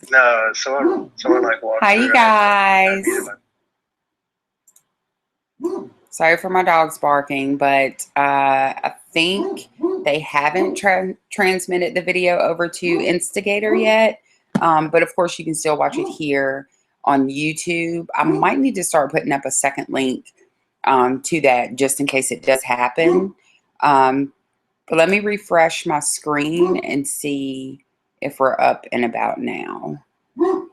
No, someone like walked Hi, through. you And I guys. muted Sorry for my dogs barking, but I think they haven't transmitted the video over to Instigator yet. But of course, you can still watch it here on YouTube. I might need to start putting up a second link to that just in case it does happen. But let me refresh my screen and see if we're up and about now. I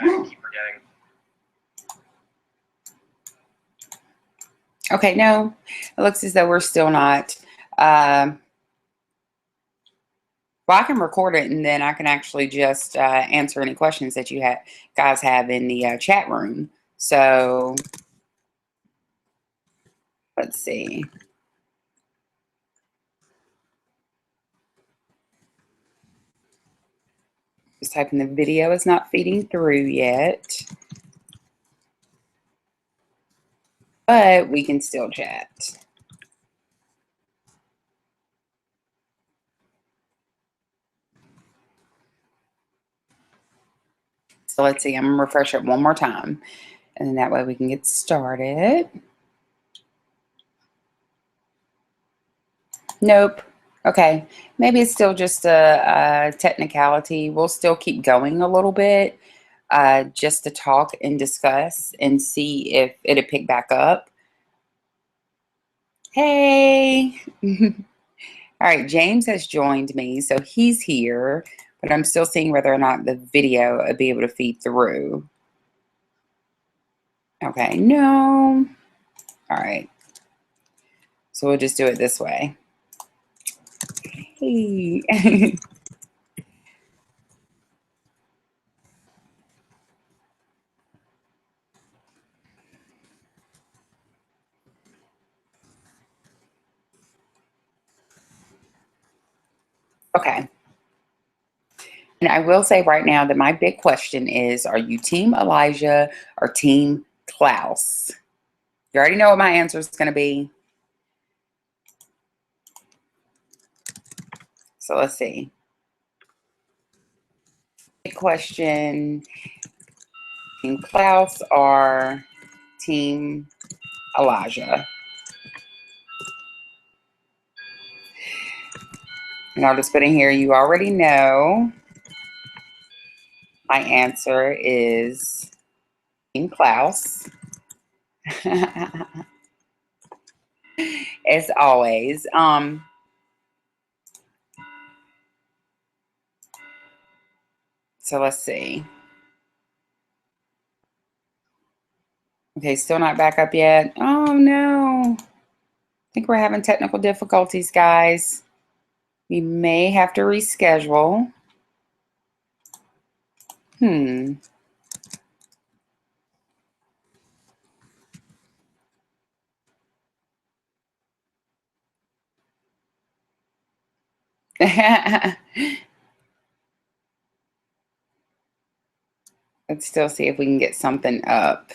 keep forgetting. Okay, no, it looks as though we're still not. Well, I can record it and then I can actually just answer any questions that you guys have in the chat room. So let's see. Just typing the video is not feeding through yet, but we can still chat. So let's see, I'm gonna refresh it one more time and then that way we can get started. Nope. Okay, maybe it's still just a technicality. We'll still keep going a little bit just to talk and discuss and see if it'll pick back up. Hey. All right, James has joined me, so he's here, but I'm still seeing whether or not the video will be able to feed through. Okay, no. All right. So we'll just do it this way. Hey. Okay. And I will say right now that my big question is, are you Team Elijah or Team Klaus? You already know what my answer is going to be. So let's see. Big question, Team Klaus or Team Elijah? And I'll just put in here, you already know my answer is Team Klaus. As always. So let's see. Okay, still not back up yet. Oh no. I think we're having technical difficulties, guys. We may have to reschedule. Let's still see if we can get something up.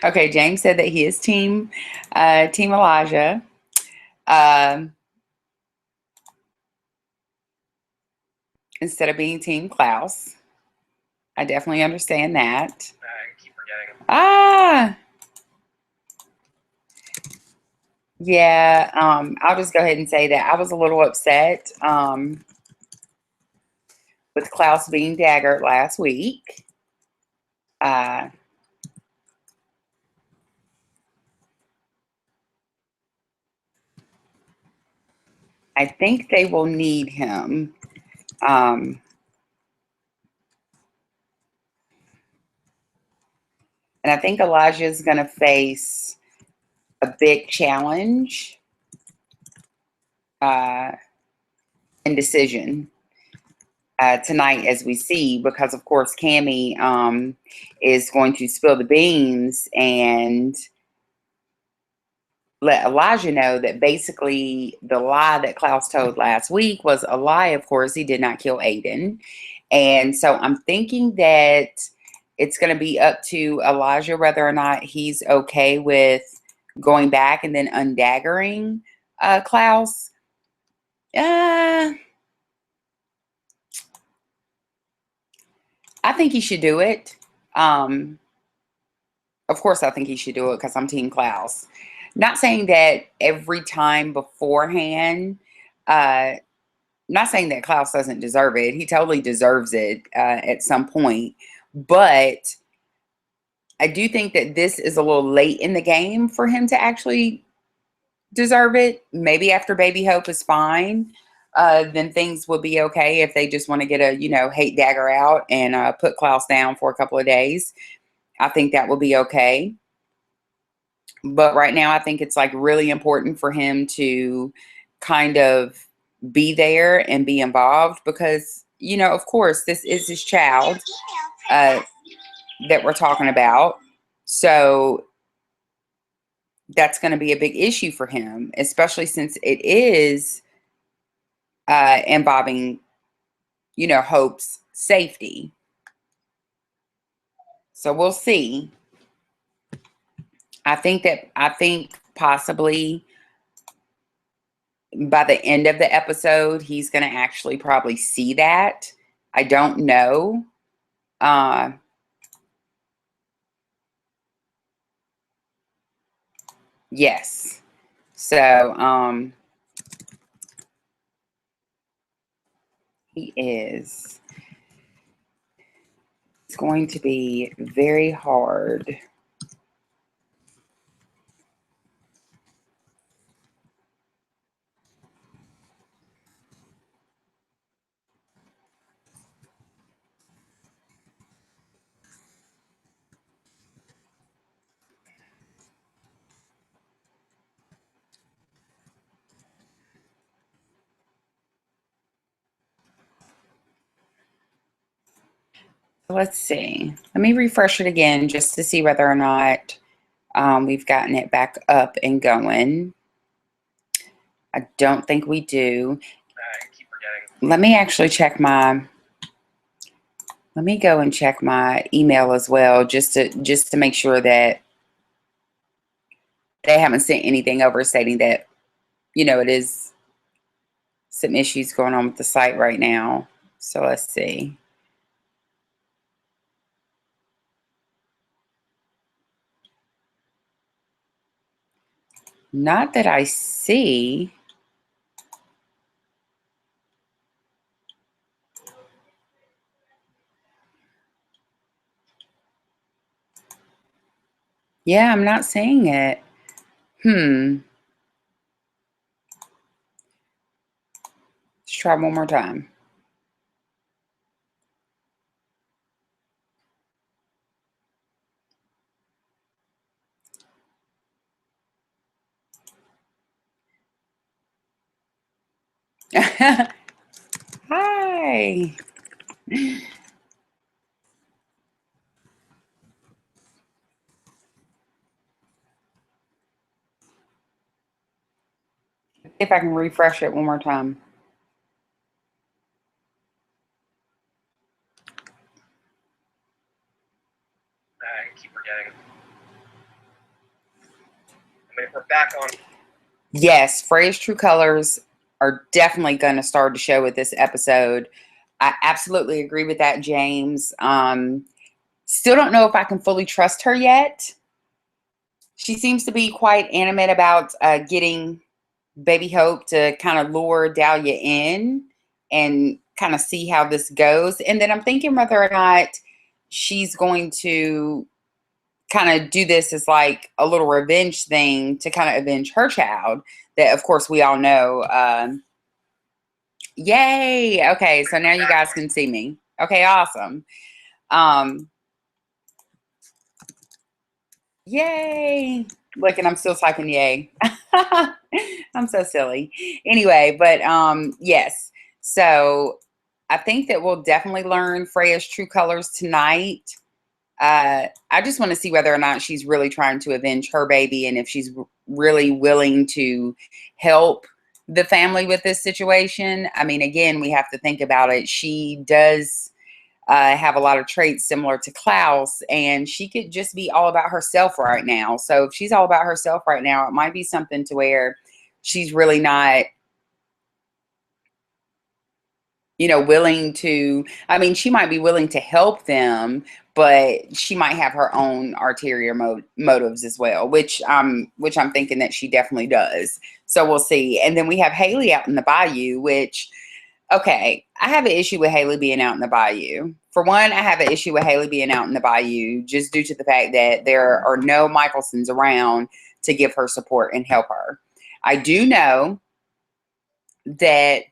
Okay, James said that he is Team Elijah. Instead of being Team Klaus. I definitely understand that. I keep forgetting. Yeah, I'll just go ahead and say that I was a little upset with Klaus being daggered last week. I think they will need him. And I think Elijah is going to face a big challenge and decision tonight, as we see, because of course Cammy is going to spill the beans and let Elijah know that basically the lie that Klaus told last week was a lie. Of course, he did not kill Aiden. And so I'm thinking that it's going to be up to Elijah whether or not he's okay with going back and then undaggering Klaus. I think he should do it. Of course, I think he should do it because I'm Team Klaus. Not saying that every time beforehand. Not saying that Klaus doesn't deserve it. He totally deserves it at some point. But I do think that this is a little late in the game for him to actually deserve it. Maybe after Baby Hope is fine, then things will be okay if they just want to get a, hate dagger out and put Klaus down for a couple of days. I think that will be okay. But right now, I think it's like really important for him to kind of be there and be involved because, of course, this is his child that we're talking about. So that's going to be a big issue for him, especially since it is involving, Hope's safety. So we'll see. I think possibly by the end of the episode, he's going to actually probably see that. I don't know. Yes. So, he is. It's going to be very hard. Let's see. Let me refresh it again just to see whether or not we've gotten it back up and going. I don't think we do. I keep forgetting. Let me actually check let me go and check my email as well, just to make sure that they haven't sent anything over stating that, it is some issues going on with the site right now. So let's see. Not that I see. Yeah, I'm not seeing it. Let's try one more time. Hi. If I can refresh it one more time. I keep forgetting. I mean, we're back on. Yes, Freya's true colors are definitely going to start to show with this episode. I absolutely agree with that, James. Still don't know if I can fully trust her yet. She seems to be quite animate about getting Baby Hope to kind of lure Dahlia in and kind of see how this goes. And then I'm thinking whether or not she's going to kind of do this as like a little revenge thing to kind of avenge her child that, of course, we all know. Yay. Okay. So now you guys can see me. Okay. Awesome. Yay. Look, and I'm still typing yay. I'm so silly. Anyway, but yes. So I think that we'll definitely learn Freya's true colors tonight. I just want to see whether or not she's really trying to avenge her baby and if she's really willing to help the family with this situation. I mean, again, we have to think about it. She does have a lot of traits similar to Klaus, and she could just be all about herself right now. So if she's all about herself right now, it might be something to where she's really not, willing to, I mean, she might be willing to help them, but she might have her own ulterior motives as well, which I'm thinking that she definitely does. So we'll see. And then we have Haley out in the bayou, which, okay, I have an issue with Haley being out in the bayou. For one, I have an issue with Haley being out in the bayou just due to the fact that there are no Michelsons around to give her support and help her. I do know that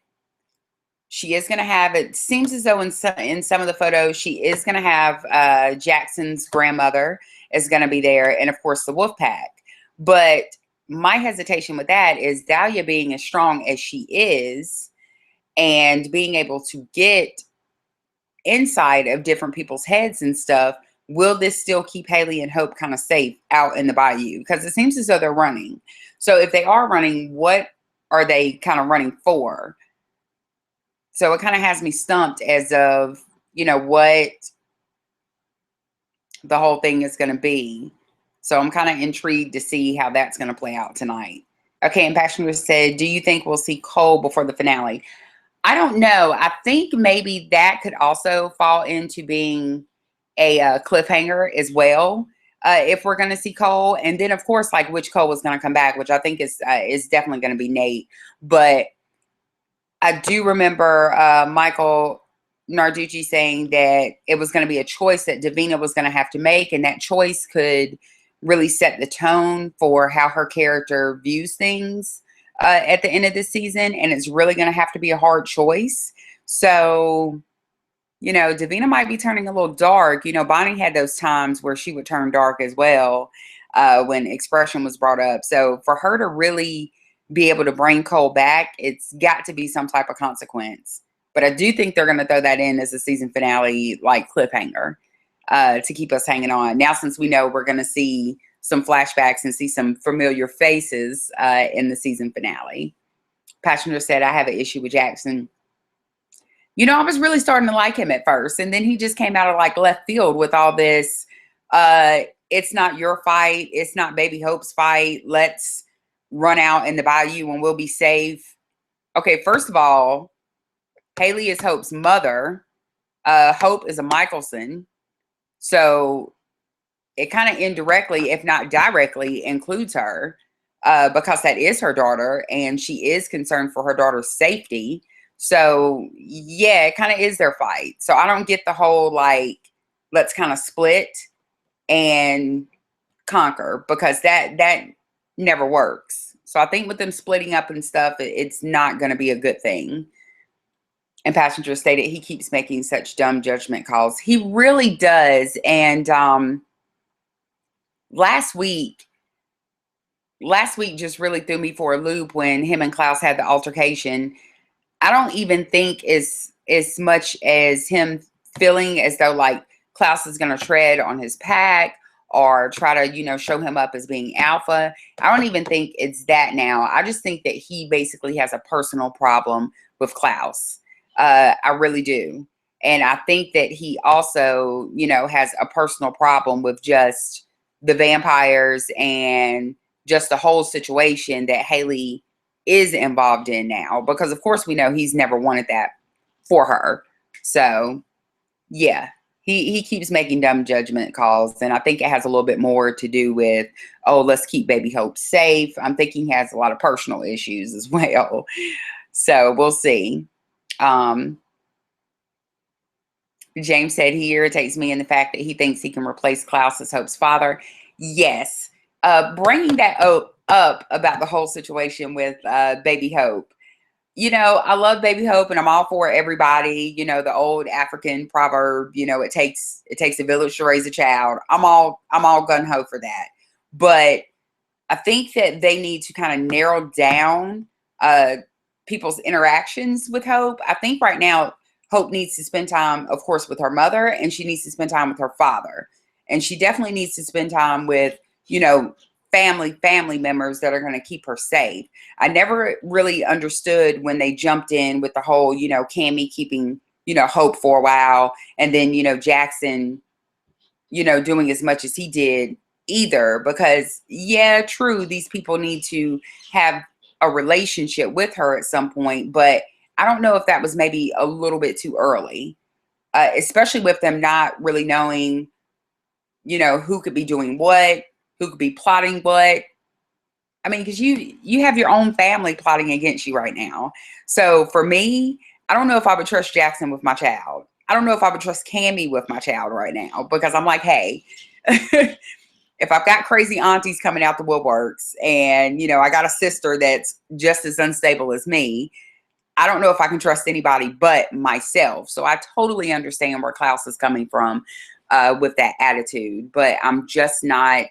she is going to have, it seems as though in some of the photos, she is going to have Jackson's grandmother is going to be there, and of course the wolf pack. But my hesitation with that is Dahlia being as strong as she is and being able to get inside of different people's heads and stuff. Will this still keep Haley and Hope kind of safe out in the bayou? Because it seems as though they're running. So if they are running, what are they kind of running for? So it kind of has me stumped as of, what the whole thing is going to be. So I'm kind of intrigued to see how that's going to play out tonight. Okay, and Passenger said, do you think we'll see Cole before the finale? I don't know. I think maybe that could also fall into being a cliffhanger as well. If we're going to see Cole. And then, of course, like which Cole was going to come back, which I think is definitely going to be Nate. But I do remember Michael Narducci saying that it was going to be a choice that Davina was going to have to make, and that choice could really set the tone for how her character views things at the end of this season, and it's really going to have to be a hard choice. So, Davina might be turning a little dark. Bonnie had those times where she would turn dark as well when expression was brought up. So for her to really be able to bring Cole back, it's got to be some type of consequence. But I do think they're going to throw that in as a season finale, like cliffhanger, to keep us hanging on. Now, since we know we're going to see some flashbacks and see some familiar faces in the season finale. Passenger said, I have an issue with Jackson. I was really starting to like him at first, and then he just came out of like left field with all this, it's not your fight, it's not Baby Hope's fight, let's run out in the bayou and we'll be safe. Okay, first of all, Haley is Hope's mother. Hope is a Michelson. So it kind of indirectly, if not directly, includes her because that is her daughter and she is concerned for her daughter's safety. So yeah, it kind of is their fight. So I don't get the whole like, let's kind of split and conquer, because that never works. So I think with them splitting up and stuff, it's not going to be a good thing. And Passenger stated he keeps making such dumb judgment calls. He really does. And last week just really threw me for a loop when him and Klaus had the altercation. I don't even think as much as him feeling as though like Klaus is going to tread on his pack or try to, show him up as being alpha. I don't even think it's that now. I just think that he basically has a personal problem with Klaus. I really do. And I think that he also, has a personal problem with just the vampires and just the whole situation that Haley is involved in now. Because, of course, we know he's never wanted that for her. So, yeah. He keeps making dumb judgment calls, and I think it has a little bit more to do with, oh, let's keep Baby Hope safe. I'm thinking he has a lot of personal issues as well. So we'll see. James said he irritates me in the fact that he thinks he can replace Klaus as Hope's father. Yes. Bringing that up about the whole situation with Baby Hope. I love Baby Hope and I'm all for everybody. The old African proverb, it takes a village to raise a child. I'm all gung-ho for that. But I think that they need to kind of narrow down people's interactions with Hope. I think right now Hope needs to spend time, of course, with her mother, and she needs to spend time with her father. And she definitely needs to spend time with, family members that are going to keep her safe. I never really understood when they jumped in with the whole, Cammy keeping Hope for a while. And then, Jackson, doing as much as he did either. Because, yeah, true, these people need to have a relationship with her at some point. But I don't know if that was maybe a little bit too early, especially with them not really knowing, who could be doing what, who could be plotting what. I mean, because you have your own family plotting against you right now. So for me, I don't know if I would trust Jackson with my child. I don't know if I would trust Cammy with my child right now, because I'm like, hey, if I've got crazy aunties coming out the woodworks and, I got a sister that's just as unstable as me, I don't know if I can trust anybody but myself. So I totally understand where Klaus is coming from with that attitude, but I'm just not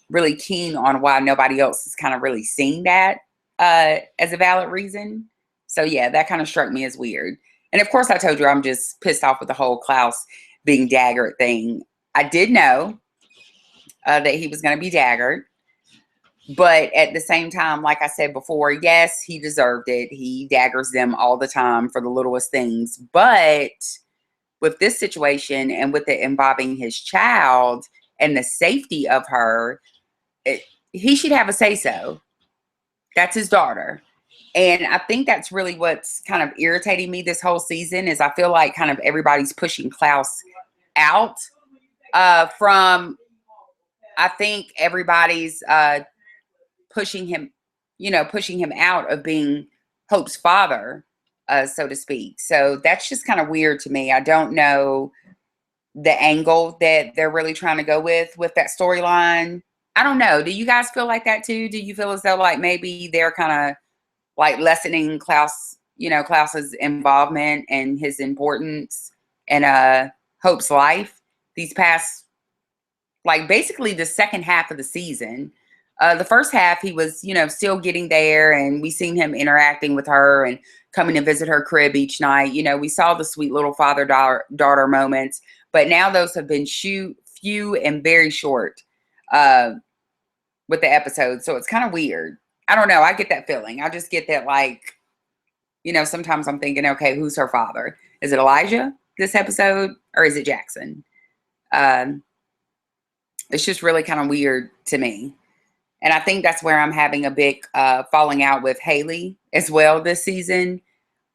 really keen on why nobody else is kind of really seeing that as a valid reason. So yeah, that kind of struck me as weird. And of course, I told you I'm just pissed off with the whole Klaus being daggered thing. I did know that he was going to be daggered, but at the same time, like I said before, yes, he deserved it. He daggers them all the time for the littlest things. But with this situation and with it involving his child and the safety of her, he should have a say-so. That's his daughter. And I think that's really what's kind of irritating me this whole season, is I feel like kind of everybody's pushing Klaus out from, I think everybody's pushing him out of being Hope's father, so to speak. So that's just kind of weird to me. I don't know the angle that they're really trying to go with that storyline. I don't know. Do you guys feel like that too? Do you feel as though like maybe they're kind of like lessening Klaus's involvement and his importance in Hope's life these past, like basically the second half of the season? The first half, he was, still getting there, and we seen him interacting with her and coming to visit her crib each night. We saw the sweet little father-daughter moments, but now those have been few and very short with the episodes. So it's kind of weird. I don't know. I get that feeling. I just get that, like, sometimes I'm thinking, okay, who's her father? Is it Elijah this episode, or is it Jackson? It's just really kind of weird to me. And I think that's where I'm having a big falling out with Haley as well this season.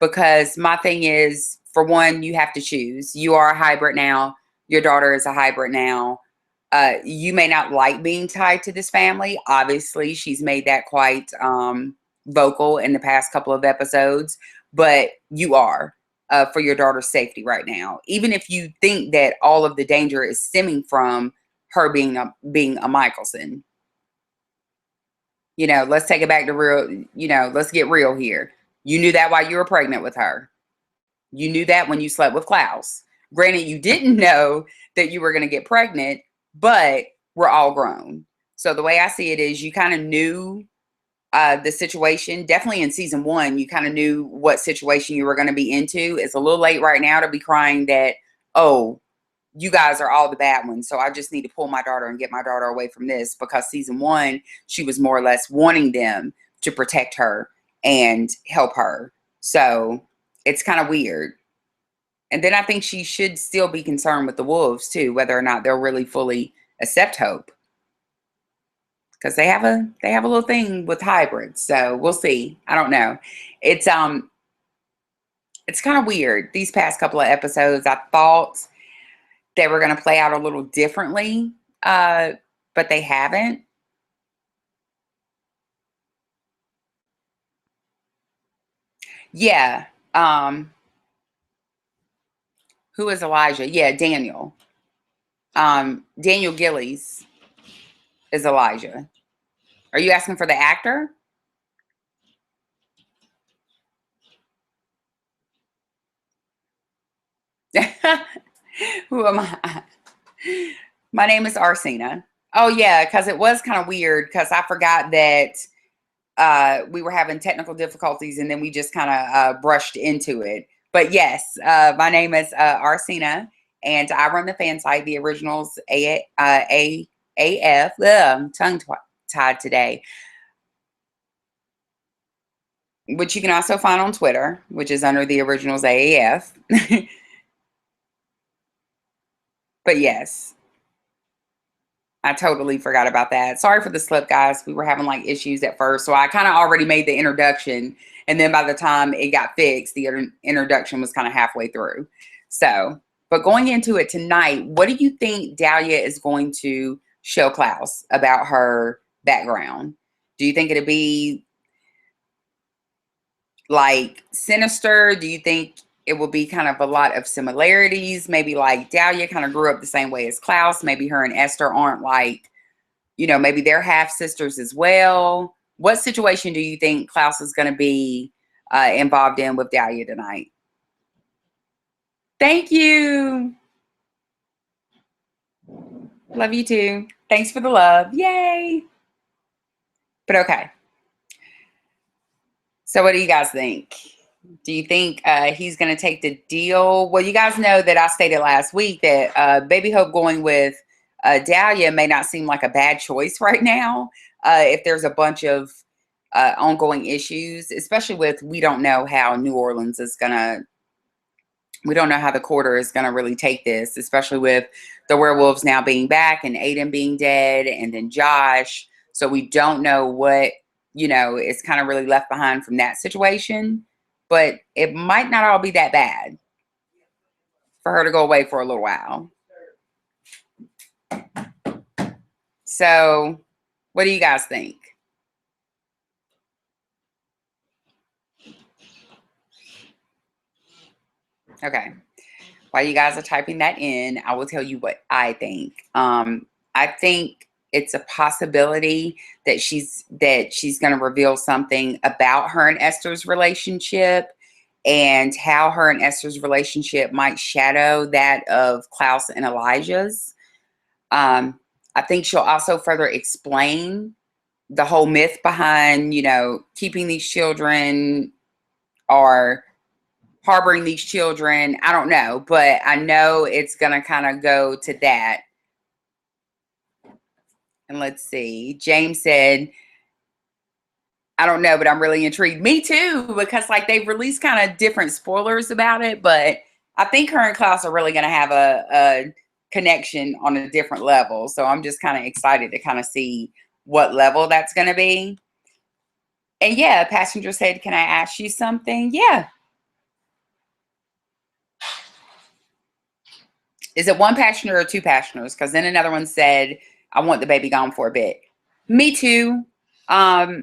Because my thing is, for one, you have to choose. You are a hybrid now. Your daughter is a hybrid now. You may not like being tied to this family. Obviously, she's made that quite vocal in the past couple of episodes. But you are for your daughter's safety right now. Even if you think that all of the danger is stemming from her being a Michelson. Let's take it back to real, let's get real here. You knew that while you were pregnant with her. You knew that when you slept with Klaus. Granted, you didn't know that you were going to get pregnant, but we're all grown. So the way I see it is, you kind of knew the situation. Definitely in season 1, you kind of knew what situation you were going to be into. It's a little late right now to be crying that, oh, you guys are all the bad ones, so I just need to pull my daughter and get my daughter away from this, because season 1, she was more or less wanting them to protect her and help her. So it's kind of weird. And then I think she should still be concerned with the wolves too, whether or not they'll really fully accept Hope, because they have a little thing with hybrids. So we'll see. I don't know. It's kind of weird. These past couple of episodes, I thought they were going to play out a little differently, but they haven't. Yeah. Who is Elijah? Yeah, Daniel. Daniel Gillies is Elijah. Are you asking for the actor? Who am I? My name is Arsena. Oh, yeah, because it was kind of weird, because I forgot that we were having technical difficulties, and then we just kind of brushed into it. But yes, my name is Arsena, and I run the fan site, The Originals AF. Tongue tied today. which you can also find on Twitter, which is under the Originals AAF. But yes, I totally forgot about that. Sorry for the slip, guys. We were having like issues at first. So I kind of already made the introduction. And then by the time it got fixed, the introduction was kind of halfway through. So, but going into it tonight, what do you think Dahlia is going to show Klaus about her background? Do you think it'll be like sinister? Do you think it will be kind of a lot of similarities? Maybe like Dahlia kind of grew up the same way as Klaus. Maybe her and Esther aren't like, you know, maybe they're half sisters as well. What situation do you think Klaus is going to be involved in with Dahlia tonight? Thank you. Love you too. Thanks for the love. Yay. But okay. So what do you guys think? Do you think he's going to take the deal? Well, you guys know that I stated last week that Baby Hope going with Dahlia may not seem like a bad choice right now if there's a bunch of ongoing issues, especially with we don't know how New Orleans is going to, we don't know how the quarter is going to really take this, especially with the werewolves now being back and Aiden being dead and then Josh. So we don't know what, you know, is kind of really left behind from that situation. But it might not all be that bad for her to go away for a little while. So what do you guys think? Okay. While you guys are typing that in, I will tell you what I think. I think it's a possibility that she's going to reveal something about her and Esther's relationship and how her and Esther's relationship might shadow that of Klaus and Elijah's. I think she'll also further explain the whole myth behind, you know, keeping these children or harboring these children. I don't know, but I know it's going to kind of go to that. And let's see. James said, I don't know, but I'm really intrigued. Me too, because like they've released kind of different spoilers about it, but I think her and Klaus are really going to have a connection on a different level. So I'm just kind of excited to kind of see what level that's going to be. And yeah, Passenger said, can I ask you something? Yeah. Is it one passenger or two passengers? Because then another one said, I want the baby gone for a bit. Me too. I've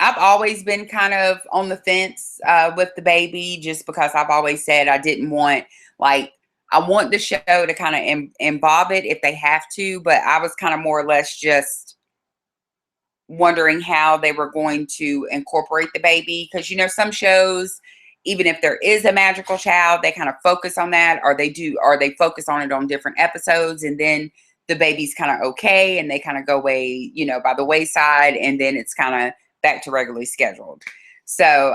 always been kind of on the fence with the baby just because I've always said I didn't want, like, I want the show to kind of involve it if they have to, but I was kind of more or less just wondering how they were going to incorporate the baby. Because, you know, some shows, even if there is a magical child, they kind of focus on that, or they focus on it on different episodes, and then the baby's kind of okay, and they kind of go away, you know, by the wayside, and then it's kind of back to regularly scheduled. So,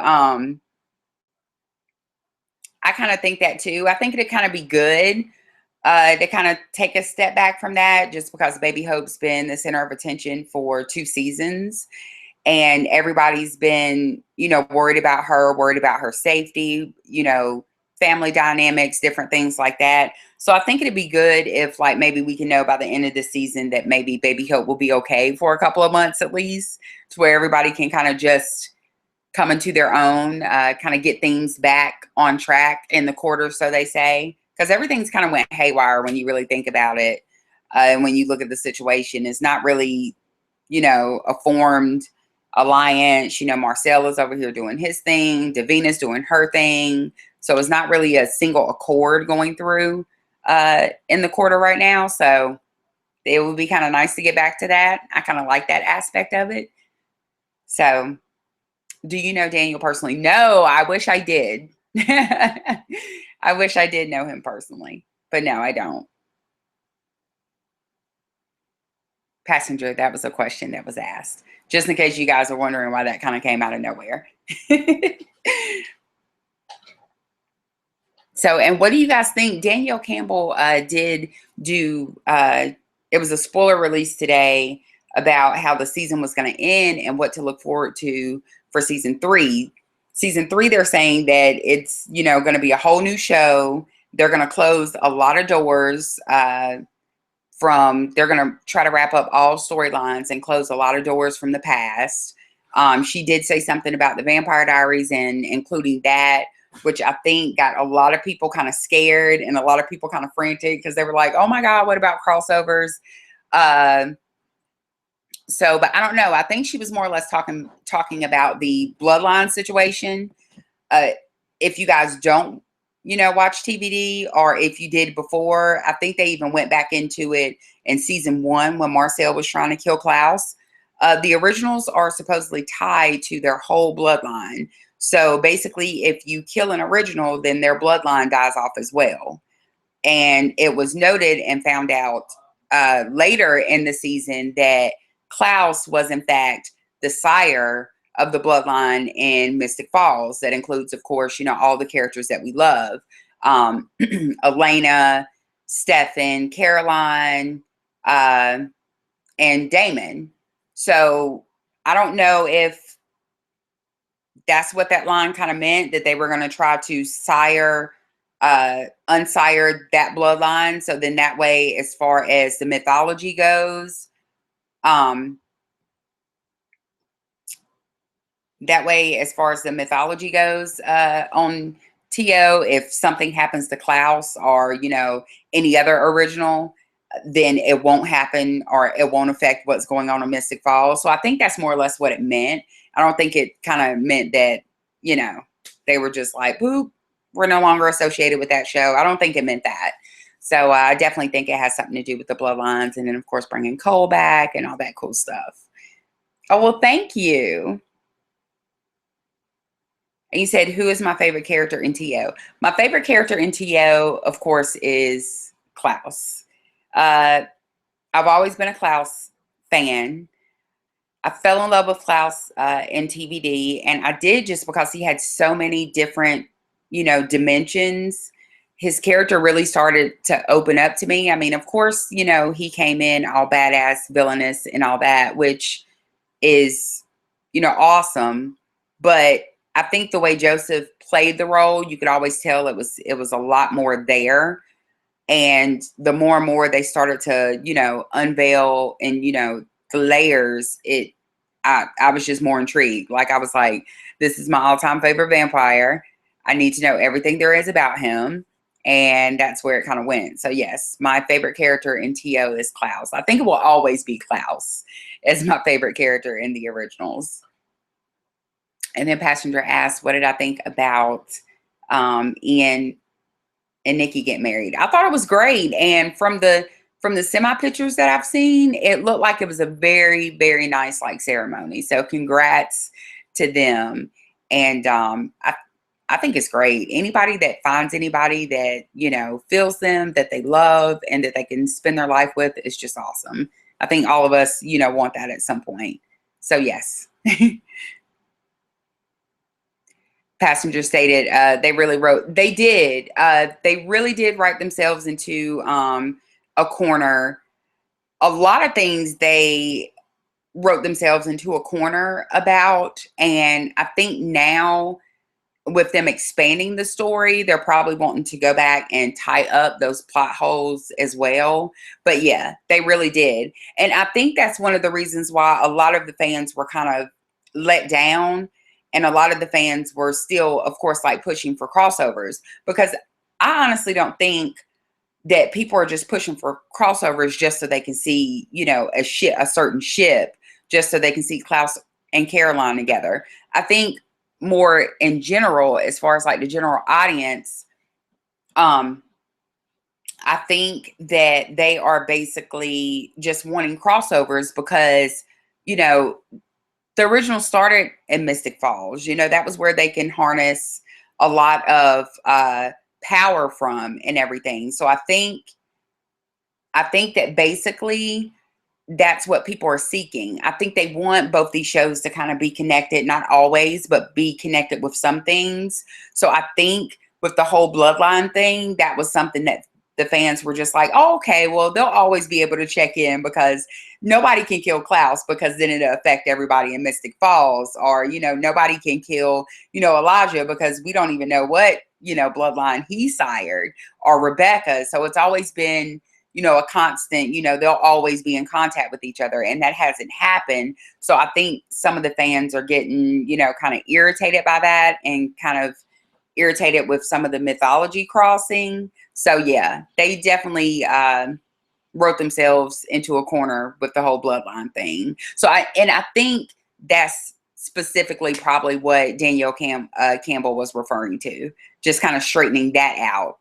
I kind of think that too. I think it'd kind of be good to kind of take a step back from that, just because Baby Hope's been the center of attention for 2 seasons. And everybody's been, you know, worried about her safety, you know, family dynamics, different things like that. So I think it'd be good if, like, maybe we can know by the end of the season that maybe Baby Hope will be okay for a couple of months at least, to where everybody can kind of just come into their own, kind of get things back on track in the quarter, so they say. Because everything's kind of went haywire when you really think about it. And when you look at the situation, it's not really, you know, a formed alliance. You know, Marcel is over here doing his thing. Davina's doing her thing. So it's not really a single accord going through in the quarter right now. So it would be kind of nice to get back to that. I kind of like that aspect of it. So do you know Daniel personally? No, I wish I did. I wish I did know him personally, but no, I don't. Passenger, that was a question that was asked. Just in case you guys are wondering why that kind of came out of nowhere. So, and what do you guys think? Danielle Campbell did do, it was a spoiler release today about how the season was going to end and what to look forward to for season 3. Season 3, they're saying that it's, you know, going to be a whole new show. They're going to close a lot of doors. They're going to try to wrap up all storylines and close a lot of doors from the past. She did say something about the Vampire Diaries and including that, which I think got a lot of people kind of scared and a lot of people kind of frantic because they were like, oh my God, what about crossovers? But I don't know. I think she was more or less talking about the Bloodline situation. If you guys don't, you know, watch TVD, or if you did before, I think they even went back into it in season 1 when Marcel was trying to kill Klaus. The originals are supposedly tied to their whole bloodline. So basically, if you kill an original, then their bloodline dies off as well. And it was noted and found out later in the season that Klaus was, in fact, the sire of the bloodline in Mystic Falls. That includes, of course, you know, all the characters that we love. Elena, Stefan, Caroline, and Damon. So I don't know if that's what that line kind of meant, that they were going to try to unsire that bloodline. So then that way, as far as the mythology goes, on TO, if something happens to Klaus or, you know, any other original, then it won't happen or it won't affect what's going on in Mystic Falls. So I think that's more or less what it meant. I don't think it kind of meant that, you know, they were just like, boop, we're no longer associated with that show. I don't think it meant that. So I definitely think it has something to do with the bloodlines. And then, of course, bringing Cole back and all that cool stuff. Oh, well, thank you. And you said, who is my favorite character in TO? My favorite character in TO, of course, is Klaus. I've always been a Klaus fan. I fell in love with Klaus in TVD, and I did just because he had so many different, you know, dimensions. His character really started to open up to me. I mean, of course, you know, he came in all badass, villainous, and all that, which is, you know, awesome. But I think the way Joseph played the role, you could always tell it was a lot more there. And the more and more they started to, you know, unveil and, you know, the layers, I was just more intrigued. Like, I was like, this is my all-time favorite vampire. I need to know everything there is about him. And that's where it kind of went. So yes, my favorite character in TO is Klaus. I think it will always be Klaus as my favorite character in the originals. And then Passenger asked, what did I think about Ian and Nikki get married? I thought it was great. And from the semi pictures that I've seen, it looked like it was a very, very nice like ceremony. So congrats to them. And I think it's great. Anybody that finds anybody that, you know, feels them, that they love, and that they can spend their life with is just awesome. I think all of us, you know, want that at some point. So yes. Passenger stated they really did write themselves into a corner. A lot of things they wrote themselves into a corner about, and I think now with them expanding the story, they're probably wanting to go back and tie up those plot holes as well. But yeah, they really did. And I think that's one of the reasons why a lot of the fans were kind of let down. And a lot of the fans were still, of course, like pushing for crossovers, because I honestly don't think that people are just pushing for crossovers just so they can see, you know, a certain ship, just so they can see Klaus and Caroline together. I think more in general, as far as like the general audience, I think that they are basically just wanting crossovers because, you know, the original started in Mystic Falls. You know, that was where they can harness a lot of power from and everything. So I think that basically that's what people are seeking. I think they want both these shows to kind of be connected, not always, but be connected with some things. So I think with the whole bloodline thing, that was something that the fans were just like, oh, okay, well, they'll always be able to check in because nobody can kill Klaus because then it'll affect everybody in Mystic Falls. Or, you know, nobody can kill, you know, Elijah because we don't even know what, you know, bloodline he sired, or Rebecca. So it's always been, you know, a constant, you know, they'll always be in contact with each other. And that hasn't happened. So I think some of the fans are getting, you know, kind of irritated by that and kind of irritated with some of the mythology crossing. So yeah, they definitely wrote themselves into a corner with the whole bloodline thing. So I think that's specifically probably what Danielle Campbell was referring to, just kind of straightening that out.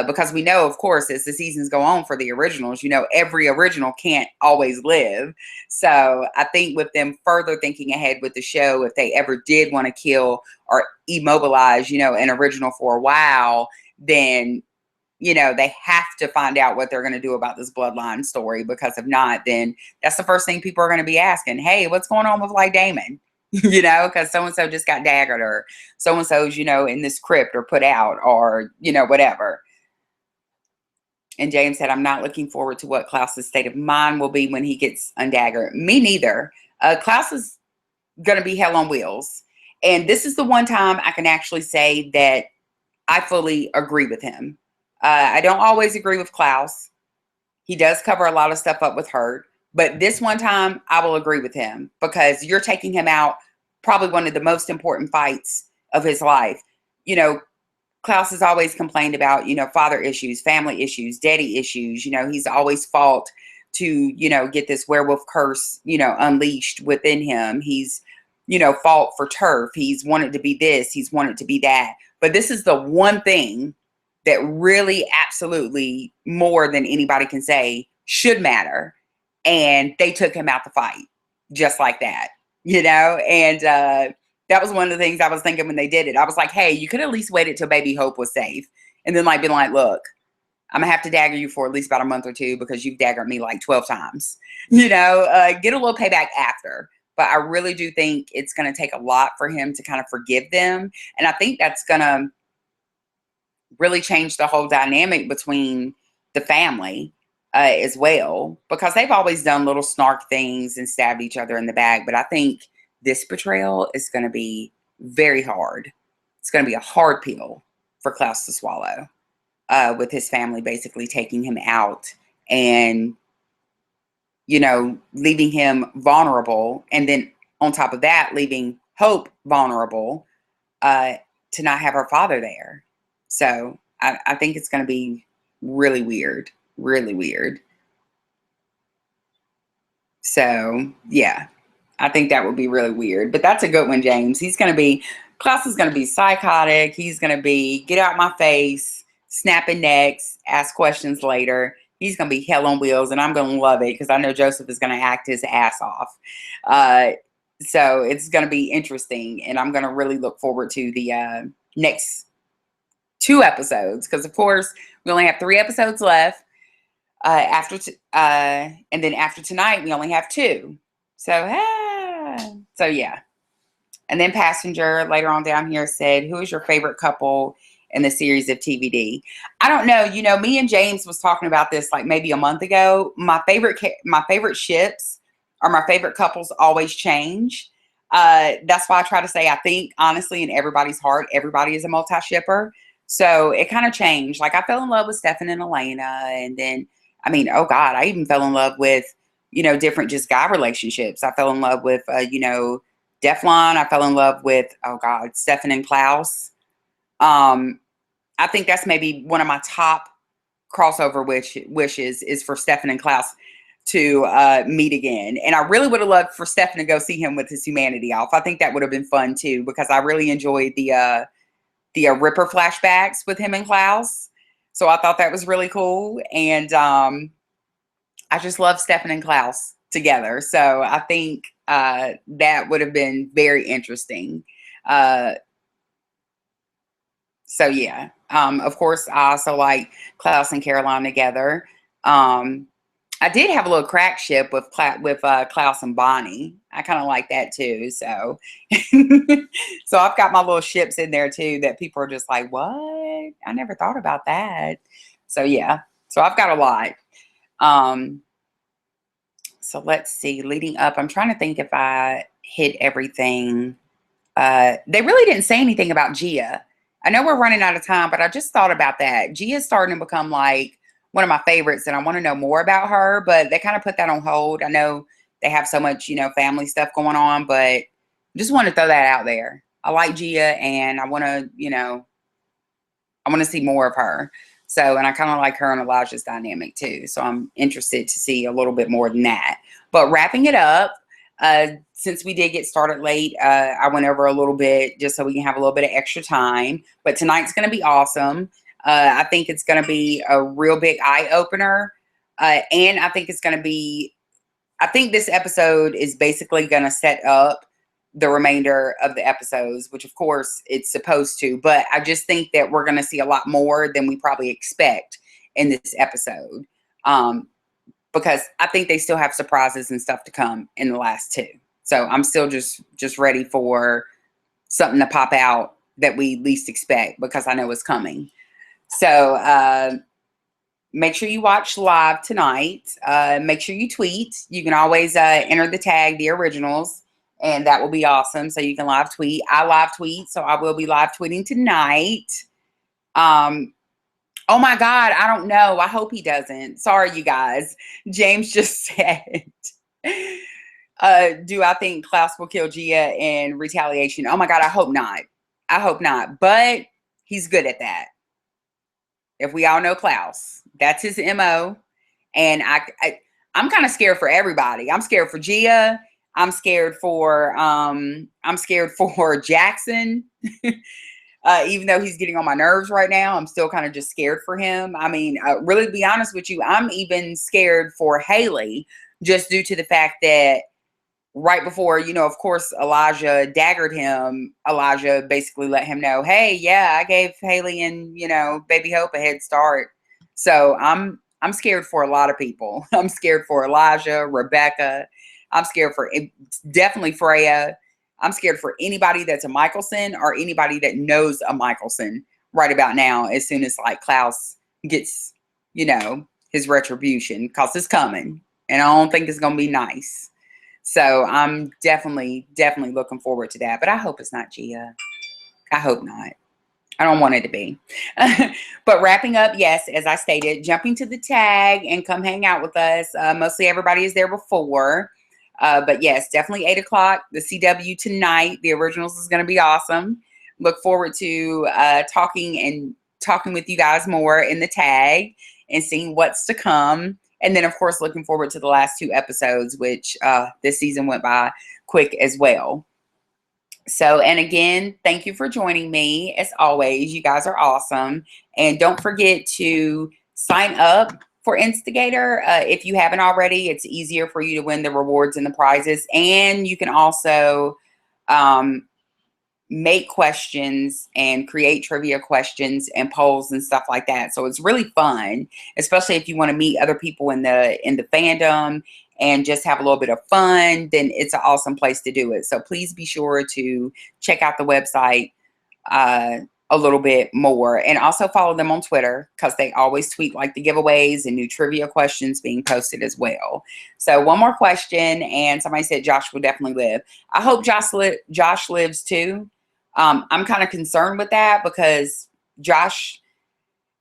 Because we know, of course, as the seasons go on for the originals, you know, every original can't always live. So I think with them further thinking ahead with the show, if they ever did want to kill or immobilize, you know, an original for a while, then, you know, they have to find out what they're going to do about this bloodline story, because if not, then that's the first thing people are going to be asking. Hey, what's going on with like Damon? You know, because so-and-so just got daggered, or so-and-so's, you know, in this crypt or put out, or, you know, whatever. And James said, I'm not looking forward to what Klaus's state of mind will be when he gets undaggered. Me neither. Klaus is going to be hell on wheels. And this is the one time I can actually say that I fully agree with him. I don't always agree with Klaus. He does cover a lot of stuff up with Hurt. But this one time, I will agree with him, because you're taking him out probably one of the most important fights of his life. You know, Klaus has always complained about, you know, father issues, family issues, daddy issues. You know, he's always fought to, you know, get this werewolf curse, you know, unleashed within him. He's, you know, fought for turf. He's wanted to be this. He's wanted to be that. But this is the one thing that really, absolutely, more than anybody can say, should matter. And they took him out the fight just like that, you know? And that was one of the things I was thinking when they did it. I was like, hey, you could at least waited till Baby Hope was safe. And then like been like, look, I'm going to have to dagger you for at least about a month or two because you've daggered me like 12 times. You know, get a little payback after. But I really do think it's going to take a lot for him to kind of forgive them. And I think that's going to really change the whole dynamic between the family as well, because they've always done little snark things and stabbed each other in the back. But I think this betrayal is going to be very hard. It's going to be a hard pill for Klaus to swallow, with his family basically taking him out and, you know, leaving him vulnerable. And then on top of that, leaving Hope vulnerable to not have her father there. So I think it's going to be really weird. Really weird. So, yeah, I think that would be really weird. But that's a good one, James. Klaus is going to be psychotic. He's going to be get out my face, snapping necks, ask questions later. He's going to be hell on wheels, and I'm going to love it because I know Joseph is going to act his ass off. So it's going to be interesting, and I'm going to really look forward to the next 2 episodes, because, of course, we only have 3 episodes left. And then after tonight, we only have 2. So yeah. And then Passenger later on down here said, who is your favorite couple in the series of TVD? I don't know. You know, me and James was talking about this like maybe a month ago. My favorite ships or my favorite couples always change. That's why I try to say, I think honestly in everybody's heart, everybody is a multi-shipper. So it kind of changed. Like I fell in love with Stefan and Elena, and then I mean, oh God, I even fell in love with, you know, different just guy relationships. I fell in love with, you know, Deflon. I fell in love with, oh God, Stefan and Klaus. I think that's maybe one of my top crossover wishes is for Stefan and Klaus to meet again. And I really would have loved for Stefan to go see him with his humanity off. I think that would have been fun too, because I really enjoyed the Ripper flashbacks with him and Klaus. So I thought that was really cool. And I just love Stefan and Klaus together. So I think that would have been very interesting. So yeah. Of course, I also like Klaus and Caroline together. I did have a little crack ship with Klaus and Bonnie. I kind of like that too. So, so I've got my little ships in there too that people are just like, what? I never thought about that. So yeah, so I've got a lot. So let's see, leading up, I'm trying to think if I hit everything. They really didn't say anything about Gia. I know we're running out of time, but I just thought about that. Gia's starting to become like one of my favorites, and I want to know more about her, but they kind of put that on hold. I know they have so much, you know, family stuff going on, but just want to throw that out there. I like Gia, and I want to, you know, I want to see more of her. So, and I kind of like her and Elijah's dynamic too. So I'm interested to see a little bit more than that. But wrapping it up, since we did get started late, I went over a little bit just so we can have a little bit of extra time. But tonight's going to be awesome. I think it's going to be a real big eye opener. And I think it's going to be, I think this episode is basically going to set up the remainder of the episodes, which of course it's supposed to, but I just think that we're going to see a lot more than we probably expect in this episode. Because I think they still have surprises and stuff to come in the last two. So I'm still just ready for something to pop out that we least expect, because I know it's coming. So, make sure you watch live tonight. Make sure you tweet. You can always enter the tag, The Originals, and that will be awesome. So you can live tweet. I live tweet, so I will be live tweeting tonight. Oh my God, I don't know. I hope he doesn't. Sorry, you guys. James just said, do I think Klaus will kill Gia in retaliation? Oh my God, I hope not. I hope not. But he's good at that. If we all know Klaus, that's his MO. And I'm kind of scared for everybody. I'm scared for Gia. I'm scared for Jackson. Even though he's getting on my nerves right now, I'm still kind of just scared for him. I mean, really, to be honest with you, I'm even scared for Haley, just due to the fact that right before, you know, of course, Elijah daggered him, Elijah basically let him know, hey, yeah, I gave Haley and, you know, Baby Hope a head start. So I'm scared for a lot of people. I'm scared for Elijah, Rebecca. I'm scared for definitely Freya. I'm scared for anybody that's a Michelson or anybody that knows a Michelson right about now, as soon as like Klaus gets, you know, his retribution, because it's coming. And I don't think it's going to be nice. So I'm definitely looking forward to that. But I hope it's not Gia. I hope not. I don't want it to be. But wrapping up, yes, as I stated, jumping to the tag and come hang out with us. Mostly everybody is there before. But yes, definitely 8 o'clock. The CW tonight. The Originals is going to be awesome. Look forward to talking with you guys more in the tag and seeing what's to come. And then, of course, looking forward to the last 2 episodes, which this season went by quick as well. So, and again, thank you for joining me. As always, you guys are awesome. And don't forget to sign up for Instigator. If you haven't already, it's easier for you to win the rewards and the prizes. And you can also make questions and create trivia questions and polls and stuff like that. So it's really fun, especially if you want to meet other people in the fandom and just have a little bit of fun. Then it's an awesome place to do it. So please be sure to check out the website a little bit more, and also follow them on Twitter, because they always tweet like the giveaways and new trivia questions being posted as well. So one more question, and somebody said Josh will definitely live. I hope Josh lives too. I'm kind of concerned with that, because Josh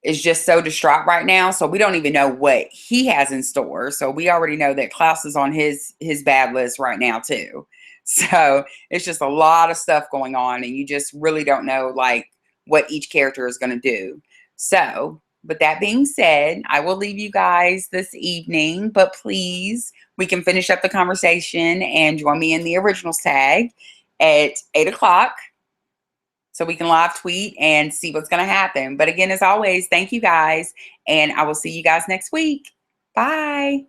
is just so distraught right now. So we don't even know what he has in store. So we already know that Klaus is on his bad list right now too. So it's just a lot of stuff going on, and you just really don't know like what each character is going to do. So with that being said, I will leave you guys this evening, but please, we can finish up the conversation and join me in the Originals tag at 8 o'clock. So we can live tweet and see what's going to happen. But again, as always, thank you guys. And I will see you guys next week. Bye.